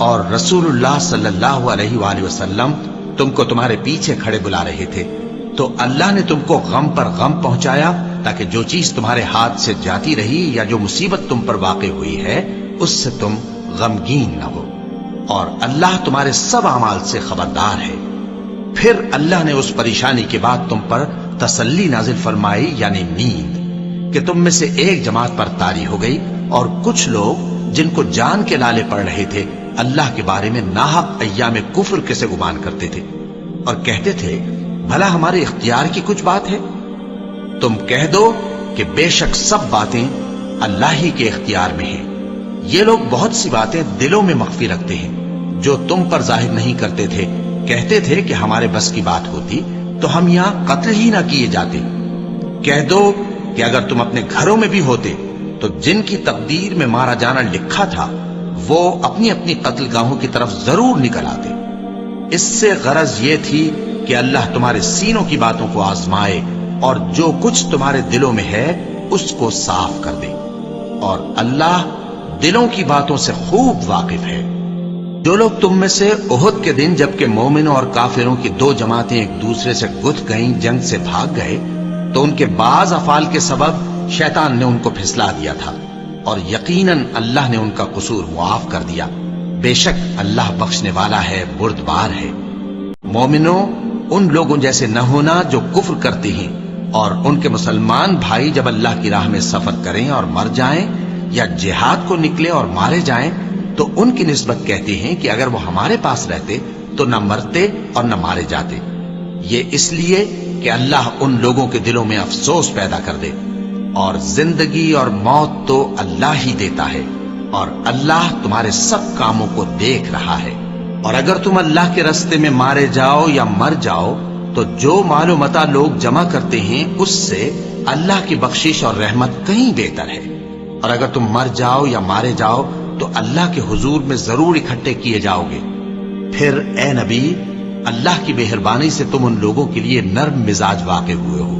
اور رسول اللہ صلی اللہ علیہ وآلہ وسلم تم کو تمہارے پیچھے کھڑے بلا رہے تھے، تو اللہ نے تم کو غم پر غم پہنچایا تاکہ جو چیز تمہارے ہاتھ سے جاتی رہی یا جو مصیبت تم پر واقع ہوئی ہے اس سے تم غمگین نہ ہو، اور اللہ تمہارے سب اعمال سے خبردار ہے۔ پھر اللہ نے اس پریشانی کے بعد تم پر تسلی نازل فرمائی، یعنی نیند، کہ تم میں سے ایک جماعت پر طاری ہو گئی، اور کچھ لوگ جن کو جان کے لالے پڑ رہے تھے اللہ کے بارے میں ناحق ایام کفر کے سے گمان کرتے تھے، اور کہتے تھے بھلا ہمارے اختیار کی کچھ بات ہے؟ تم کہہ دو کہ بے شک سب باتیں اللہ ہی کے اختیار میں ہیں۔ یہ لوگ بہت سی باتیں دلوں میں مخفی رکھتے ہیں جو تم پر ظاہر نہیں کرتے تھے، کہتے تھے کہ ہمارے بس کی بات ہوتی تو ہم یہاں قتل ہی نہ کیے جاتے۔ کہہ دو کہ اگر تم اپنے گھروں میں بھی ہوتے تو جن کی تقدیر میں مارا جانا لکھا تھا وہ اپنی اپنی قتل گاہوں کی طرف ضرور نکل آتے۔ اس سے غرض یہ تھی کہ اللہ تمہارے سینوں کی باتوں کو آزمائے اور جو کچھ تمہارے دلوں میں ہے اس کو صاف کر دے، اور اللہ دلوں کی باتوں سے خوب واقف ہے۔ جو لوگ تم میں سے احد کے دن جبکہ مومنوں اور کافروں کی دو جماعتیں ایک دوسرے سے گتھ گئیں جنگ سے بھاگ گئے تو ان کے بعض افعال کے سبب شیطان نے ان کو پھسلا دیا تھا، اور یقیناً اللہ نے ان کا قصور معاف کر دیا۔ بے شک اللہ بخشنے والا ہے، بردبار ہے۔ مومنوں، ان لوگوں جیسے نہ ہونا جو کفر کرتے ہیں، اور ان کے مسلمان بھائی جب اللہ کی راہ میں سفر کریں اور مر جائیں یا جہاد کو نکلے اور مارے جائیں تو ان کی نسبت کہتے ہیں کہ اگر وہ ہمارے پاس رہتے تو نہ مرتے اور نہ مارے جاتے، یہ اس لیے کہ اللہ ان لوگوں کے دلوں میں افسوس پیدا کر دے، اور زندگی اور موت تو اللہ ہی دیتا ہے، اور اللہ تمہارے سب کاموں کو دیکھ رہا ہے۔ اور اگر تم اللہ کے راستے میں مارے جاؤ یا مر جاؤ تو جو مال و متاع لوگ جمع کرتے ہیں اس سے اللہ کی بخشش اور رحمت کہیں بہتر ہے، اور اگر تم مر جاؤ یا مارے جاؤ تو اللہ کے حضور میں ضرور اکٹھے کیے جاؤ گے۔ پھر اے نبی، اللہ کی مہربانی سے تم ان لوگوں کے لیے نرم مزاج واقع ہوئے ہو،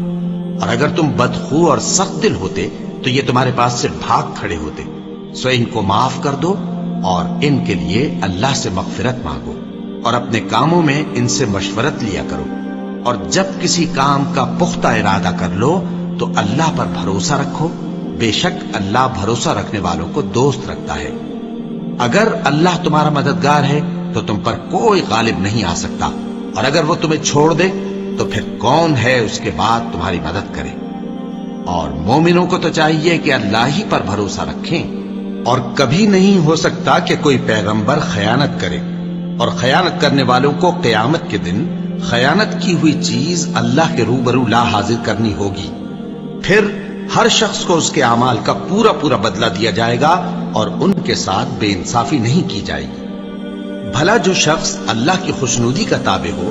اور اگر تم بدخو اور سخت دل ہوتے تو یہ تمہارے پاس سے بھاگ کھڑے ہوتے، سو ان کو معاف کر دو اور ان کے لیے اللہ سے مغفرت مانگو، اور اپنے کاموں میں ان سے مشورت لیا کرو، اور جب کسی کام کا پختہ ارادہ کر لو تو اللہ پر بھروسہ رکھو، بے شک اللہ بھروسہ رکھنے والوں کو دوست رکھتا ہے۔ اگر اللہ تمہارا مددگار ہے تو تم پر کوئی غالب نہیں آ سکتا، اور اگر وہ تمہیں چھوڑ دے تو پھر کون ہے اس کے بعد تمہاری مدد کرے؟ اور مومنوں کو تو چاہیے کہ اللہ ہی پر بھروسہ رکھیں، اور کبھی نہیں ہو سکتا کہ کوئی پیغمبر خیانت کرے، اور خیانت کرنے والوں کو قیامت کے دن خیانت کی ہوئی چیز اللہ کے روبرو لا حاضر کرنی ہوگی، پھر ہر شخص کو اس کے اعمال کا پورا پورا بدلہ دیا جائے گا، اور ان کے ساتھ بے انصافی نہیں کی جائے گی۔ بھلا جو شخص اللہ کی خوشنودی کا تابع ہو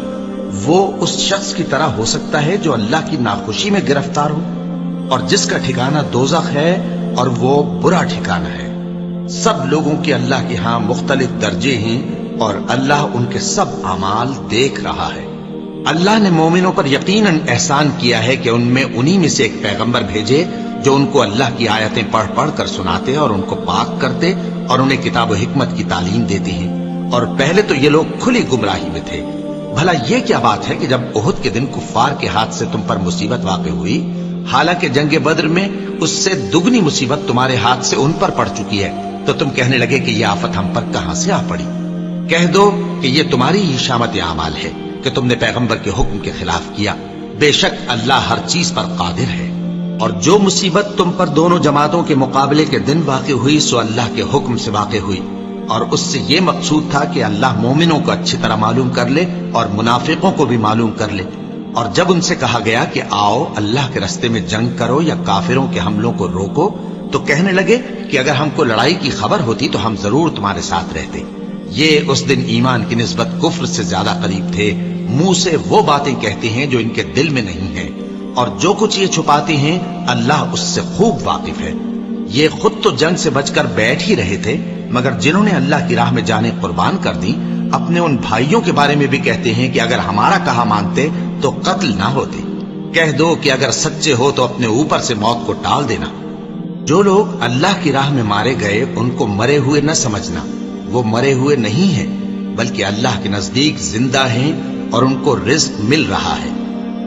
وہ اس شخص کی طرح ہو سکتا ہے جو اللہ کی ناخوشی میں گرفتار ہو، اور جس کا ٹھکانہ دوزخ ہے اور وہ برا ٹھکانہ ہے۔ سب لوگوں کے اللہ کے ہاں مختلف درجے ہیں، اور اللہ ان کے سب اعمال دیکھ رہا ہے۔ اللہ نے مومنوں پر یقیناً احسان کیا ہے کہ ان میں انہی میں سے ایک پیغمبر بھیجے جو ان کو اللہ کی آیتیں پڑھ پڑھ کر سناتے اور ان کو پاک کرتے اور انہیں کتاب و حکمت کی تعلیم دیتے ہیں، اور پہلے تو یہ لوگ کھلی گمراہی میں تھے۔ بھلا یہ کیا بات ہے کہ جب احد کے دن کفار کے ہاتھ سے تم پر مصیبت واقع ہوئی، حالانکہ جنگ بدر میں اس سے دگنی مصیبت تمہارے ہاتھ سے ان پر پڑ چکی ہے، تو تم کہنے لگے کہ یہ آفت ہم پر کہاں سے آ پڑی؟ کہہ دو کہ یہ تمہاری ہی شامت اعمال ہے کہ تم نے پیغمبر کے حکم کے خلاف کیا، بے شک اللہ ہر چیز پر قادر ہے۔ اور جو مصیبت تم پر دونوں جماعتوں کے مقابلے کے دن واقع ہوئی سو اللہ کے حکم سے واقع ہوئی، اور اس سے یہ مقصود تھا کہ اللہ مومنوں کو اچھی طرح معلوم کر لے اور منافقوں کو بھی معلوم کر لے۔ اور جب ان سے کہا گیا کہ آؤ اللہ کے راستے میں جنگ کرو یا کافروں کے حملوں کو روکو، تو کہنے لگے کہ اگر ہم کو لڑائی کی خبر ہوتی تو ہم ضرور تمہارے ساتھ رہتے۔ یہ اس دن ایمان کی نسبت کفر سے زیادہ قریب تھے، منہ سے وہ باتیں کہتے ہیں جو ان کے دل میں نہیں ہیں، اور جو کچھ یہ چھپاتے ہیں اللہ اس سے خوب واقف ہے۔ یہ خود تو جنگ سے بچ کر بیٹھ ہی رہے تھے، مگر جنہوں نے اللہ کی راہ میں جانیں قربان کر دی اپنے ان بھائیوں کے بارے میں بھی کہتے ہیں کہ اگر ہمارا کہا مانتے تو قتل نہ ہوتے۔ کہہ دو کہ اگر سچے ہو تو اپنے اوپر سے موت کو ٹال دینا۔ جو لوگ اللہ کی راہ میں مارے گئے ان کو مرے ہوئے نہ سمجھنا، وہ مرے ہوئے نہیں ہیں بلکہ اللہ کے نزدیک زندہ ہیں اور ان کو رزق مل رہا ہے۔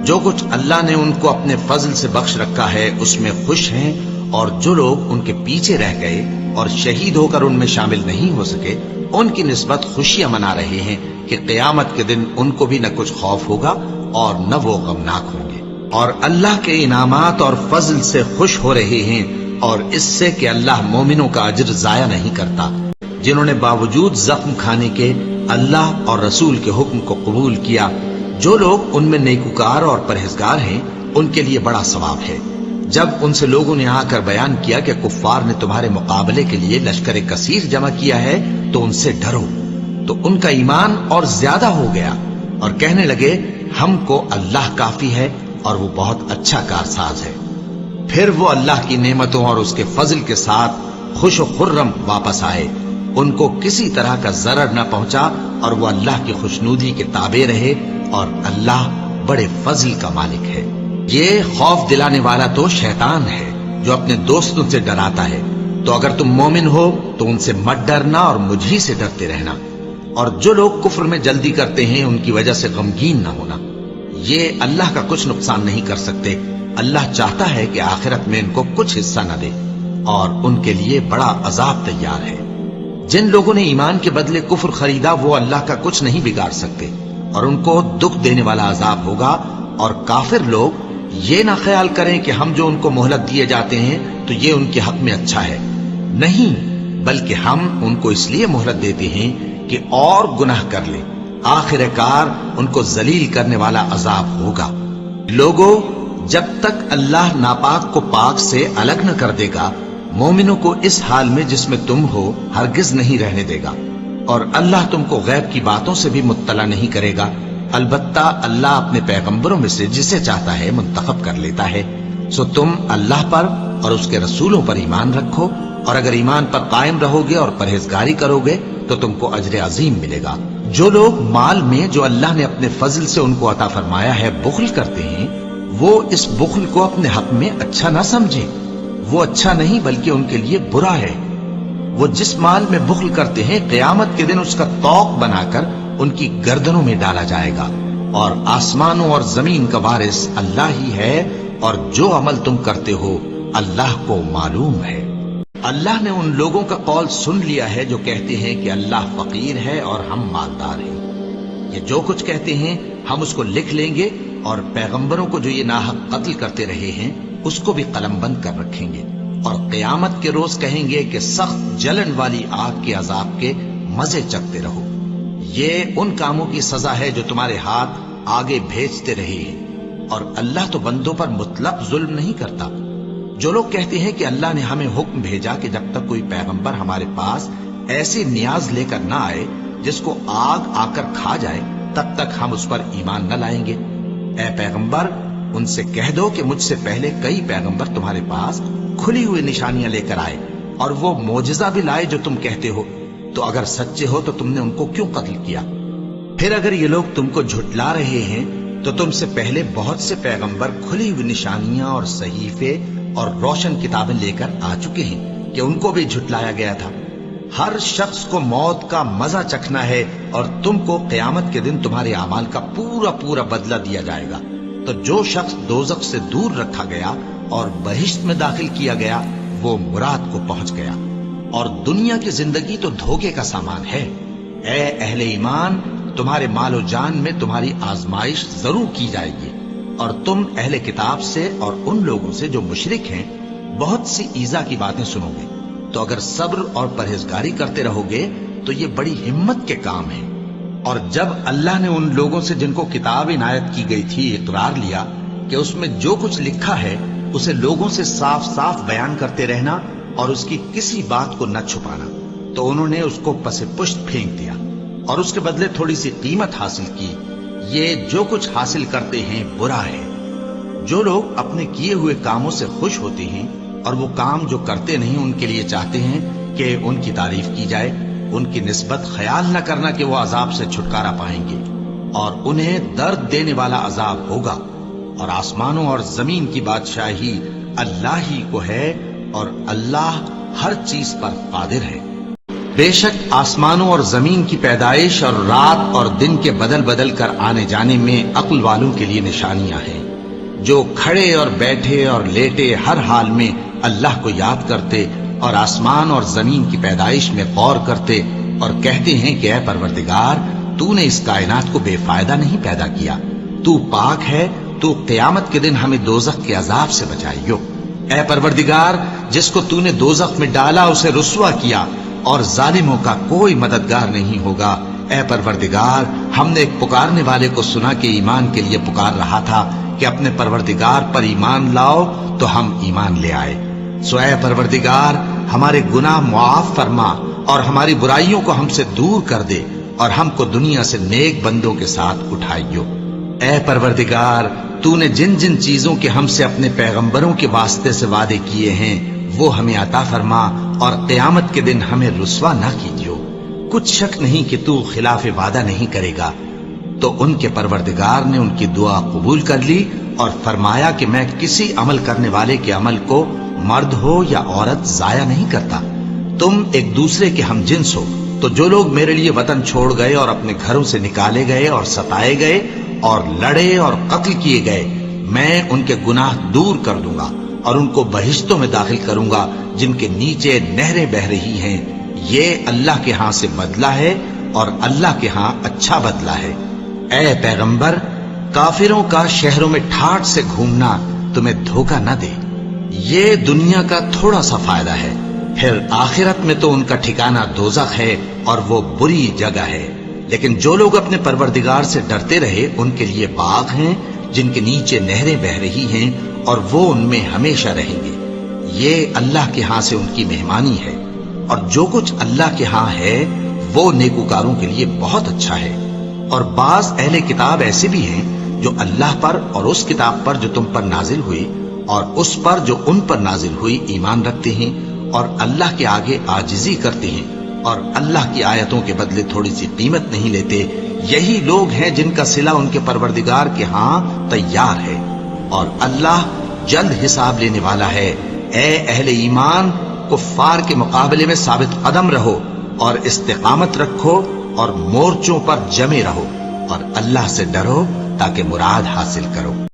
جو کچھ اللہ نے ان کو اپنے فضل سے بخش رکھا ہے اس میں خوش ہیں، اور جو لوگ ان کے پیچھے رہ گئے اور شہید ہو کر ان میں شامل نہیں ہو سکے ان کی نسبت خوشیاں منا رہے ہیں کہ قیامت کے دن ان کو بھی نہ کچھ خوف ہوگا اور نہ وہ غمناک ہوں گے، اور اللہ کے انعامات اور فضل سے خوش ہو رہے ہیں، اور اس سے کہ اللہ مومنوں کا اجر ضائع نہیں کرتا۔ جنہوں نے باوجود زخم کھانے کے اللہ اور رسول کے حکم کو قبول کیا، جو لوگ ان میں نیکوکار اور پرہیزگار ہیں ان کے لیے بڑا ثواب ہے۔ جب ان سے لوگوں نے آ کر بیان کیا کہ کفار نے تمہارے مقابلے کے لیے لشکر کثیر جمع کیا ہے تو ان سے ڈرو، تو ان کا ایمان اور زیادہ ہو گیا اور کہنے لگے ہم کو اللہ کافی ہے اور وہ بہت اچھا کارساز ہے۔ پھر وہ اللہ کی نعمتوں اور اس کے فضل کے ساتھ خوش و خرم واپس آئے، ان کو کسی طرح کا ضرر نہ پہنچا اور وہ اللہ کی خوشنودی کے تابع رہے، اور اللہ بڑے فضل کا مالک ہے۔ یہ خوف دلانے والا تو شیطان ہے جو اپنے دوستوں سے ڈراتا ہے، تو اگر تم مومن ہو تو ان سے مت ڈرنا اور مجھ ہی سے ڈرتے رہنا، اور جو لوگ کفر میں جلدی کرتے ہیں ان کی وجہ سے غمگین نہ ہونا، یہ اللہ کا کچھ نقصان نہیں کر سکتے۔ اللہ چاہتا ہے کہ آخرت میں ان کو کچھ حصہ نہ دے، اور ان کے لیے بڑا عذاب تیار ہے۔ جن لوگوں نے ایمان کے بدلے کفر خریدا وہ اللہ کا کچھ نہیں بگاڑ سکتے، اور ان کو دکھ دینے والا عذاب ہوگا۔ اور کافر لوگ یہ نہ خیال کریں کہ ہم جو ان کو مہلت دیے جاتے ہیں تو یہ ان کے حق میں اچھا ہے، نہیں، بلکہ ہم ان کو اس لیے مہلت دیتے ہیں کہ اور گناہ کر لیں، آخر کار ان کو ذلیل کرنے والا عذاب ہوگا۔ لوگوں، جب تک اللہ ناپاک کو پاک سے الگ نہ کر دے گا، مومنوں کو اس حال میں جس میں تم ہو ہرگز نہیں رہنے دے گا، اور اللہ تم کو غیب کی باتوں سے بھی مطلع نہیں کرے گا۔ البتہ اللہ اپنے پیغمبروں میں سے جسے چاہتا ہے منتخب کر لیتا ہے۔ سو تم اللہ پر اور اس کے رسولوں پر ایمان رکھو، اور اگر ایمان پر قائم رہو گے اور پرہیزگاری کرو گے تو تم کو اجر عظیم ملے گا۔ جو لوگ مال میں جو اللہ نے اپنے فضل سے ان کو عطا فرمایا ہے بخل کرتے ہیں، وہ اس بخل کو اپنے حق میں اچھا نہ سمجھیں، وہ اچھا نہیں بلکہ ان کے لیے برا ہے۔ وہ جس مال میں بخل کرتے ہیں قیامت کے دن اس کا طوق بنا کر ان کی گردنوں میں ڈالا جائے گا، اور آسمانوں اور زمین کا وارث اللہ ہی ہے، اور جو عمل تم کرتے ہو اللہ کو معلوم ہے۔ اللہ نے ان لوگوں کا قول سن لیا ہے جو کہتے ہیں کہ اللہ فقیر ہے اور ہم مالدار ہیں۔ یہ جو کچھ کہتے ہیں ہم اس کو لکھ لیں گے، اور پیغمبروں کو جو یہ ناحق قتل کرتے رہے ہیں اس کو بھی قلم بند کر رکھیں گے، اور قیامت کے روز کہیں گے کہ سخت جلن والی آگ کے عذاب کے مزے چکھتے رہو۔ یہ ان کاموں کی سزا ہے جو تمہارے ہاتھ آگے بھیجتے رہے ہیں، اور اللہ تو بندوں پر مطلق ظلم نہیں کرتا۔ جو لوگ کہتے ہیں کہ اللہ نے ہمیں حکم بھیجا کہ جب تک کوئی پیغمبر ہمارے پاس ایسی نیاز لے کر نہ آئے جس کو آگ آ کر کھا جائے تب تک ہم اس پر ایمان نہ لائیں گے، اے پیغمبر ان سے کہہ دو کہ مجھ سے پہلے کئی پیغمبر تمہارے پاس کھلی ہوئی نشانیاں لے کر آئے، اور وہ معجزہ بھی لائے جو تم کہتے ہو، تو اگر سچے ہو تو تم نے ان کو کیوں قتل کیا؟ پھر اگر یہ لوگ تم کو جھٹلا رہے ہیں تو تم سے پہلے بہت سے پیغمبر کھلی ہوئی نشانیاں اور صحیفے اور روشن کتابیں لے کر آ چکے ہیں کہ ان کو بھی جھٹلایا گیا تھا۔ ہر شخص کو موت کا مزہ چکھنا ہے، اور تم کو قیامت کے دن تمہارے اعمال کا پورا پورا بدلہ دیا جائے گا۔ تو جو شخص دوزخ سے دور رکھا گیا اور بہشت میں داخل کیا گیا وہ مراد کو پہنچ گیا، اور دنیا کی زندگی تو دھوکے کا سامان ہے۔ اے اہل ایمان، تمہارے مال و جان میں تمہاری آزمائش ضرور کی جائے گی، اور تم اہل کتاب سے اور ان لوگوں سے جو مشرک ہیں بہت سی ایذا کی باتیں سنو گے، تو اگر صبر اور پرہیزگاری کرتے رہو گے تو یہ بڑی ہمت کے کام ہیں۔ اور جب اللہ نے ان لوگوں سے جن کو کتاب عنایت کی گئی تھی اقرار لیا کہ اس میں جو کچھ لکھا ہے اسے لوگوں سے صاف صاف بیان کرتے رہنا اور اس کی کسی بات کو نہ چھپانا، تو انہوں نے اس کو پس پشت پھینک دیا اور اس کے بدلے تھوڑی سی قیمت حاصل کی۔ یہ جو کچھ حاصل کرتے ہیں برا ہے۔ جو لوگ اپنے کیے ہوئے کاموں سے خوش ہوتے ہیں اور وہ کام جو کرتے نہیں ان کے لیے چاہتے ہیں کہ ان کی تعریف کی جائے، ان کی نسبت خیال نہ کرنا کہ وہ عذاب سے چھٹکارا پائیں گے، اور انہیں درد دینے والا عذاب ہوگا۔ اور آسمانوں اور زمین کی بادشاہی اللہ ہی کو ہے، اور اللہ ہر چیز پر قادر ہے۔ بے شک آسمانوں اور زمین کی پیدائش اور رات اور دن کے بدل بدل کر آنے جانے میں عقل والوں کے لیے نشانیاں ہیں، جو کھڑے اور بیٹھے اور لیٹے ہر حال میں اللہ کو یاد کرتے اور آسمان اور زمین کی پیدائش میں غور کرتے اور کہتے ہیں کہ اے پروردگار، تو نے اس کائنات کو بے فائدہ نہیں پیدا کیا، تو پاک ہے، تو قیامت کے دن ہمیں دوزخ کے عذاب سے بچائیو۔ اے پروردگار، جس کو تو نے دوزخ میں ڈالا اسے رسوا کیا، اور ظالموں کا کوئی مددگار نہیں ہوگا۔ اے پروردگار، ہم نے ایک پکارنے والے کو سنا کہ ایمان کے لیے پکار رہا تھا کہ اپنے پروردگار پر ایمان لاؤ، تو ہم ایمان لے آئے۔ سو اے پروردگار، ہمارے گناہ معاف فرما اور ہماری برائیوں کو ہم سے دور کر دے، اور ہم کو دنیا سے نیک بندوں کے ساتھ اٹھائیو۔ اے پروردگار، تو نے جن جن چیزوں کے ہم سے اپنے پیغمبروں کے واسطے سے وعدے کیے ہیں وہ ہمیں عطا فرما، اور قیامت کے دن ہمیں رسوا نہ کیجیو۔ کچھ شک نہیں کہ تو خلاف وعدہ نہیں کرے گا۔ تو ان کے پروردگار نے ان کی دعا قبول کر لی اور فرمایا کہ میں کسی عمل کرنے والے کے عمل کو مرد ہو یا عورت ضائع نہیں کرتا۔ تم ایک دوسرے کے ہم جنس ہو، تو جو لوگ میرے لیے وطن چھوڑ گئے اور اپنے گھروں سے نکالے گئے اور ستائے گئے اور لڑے اور قتل کیے گئے، میں ان کے گناہ دور کر دوں گا اور ان کو بہشتوں میں داخل کروں گا جن کے نیچے نہریں بہ رہی ہیں۔ یہ اللہ کے ہاں سے بدلہ ہے اور اللہ کے ہاں اچھا بدلہ ہے۔ اے پیغمبر، کافروں کا شہروں میں ٹھاٹھ سے گھومنا تمہیں دھوکہ نہ دے، یہ دنیا کا تھوڑا سا فائدہ ہے، پھر آخرت میں تو ان کا ٹھکانہ دوزخ ہے اور وہ بری جگہ ہے۔ لیکن جو لوگ اپنے پروردگار سے ڈرتے رہے ان کے لیے باغ ہیں جن کے نیچے نہریں بہ رہی ہیں، اور وہ ان میں ہمیشہ رہیں گے۔ یہ اللہ کے ہاں سے ان کی مہمانی ہے، اور جو کچھ اللہ کے ہاں ہے وہ نیکوکاروں کے لیے بہت اچھا ہے۔ اور بعض اہل کتاب ایسے بھی ہیں جو اللہ پر اور اس کتاب پر جو تم پر نازل ہوئی اور اس پر جو ان پر نازل ہوئی ایمان رکھتے ہیں، اور اللہ کے آگے عاجزی کرتے ہیں، اور اللہ کی آیتوں کے بدلے تھوڑی سی قیمت نہیں لیتے۔ یہی لوگ ہیں جن کا صلہ ان کے پروردگار کے ہاں تیار ہے، اور اللہ جلد حساب لینے والا ہے۔ اے اہل ایمان، کفار کے مقابلے میں ثابت قدم رہو اور استقامت رکھو اور مورچوں پر جمے رہو، اور اللہ سے ڈرو تاکہ مراد حاصل کرو۔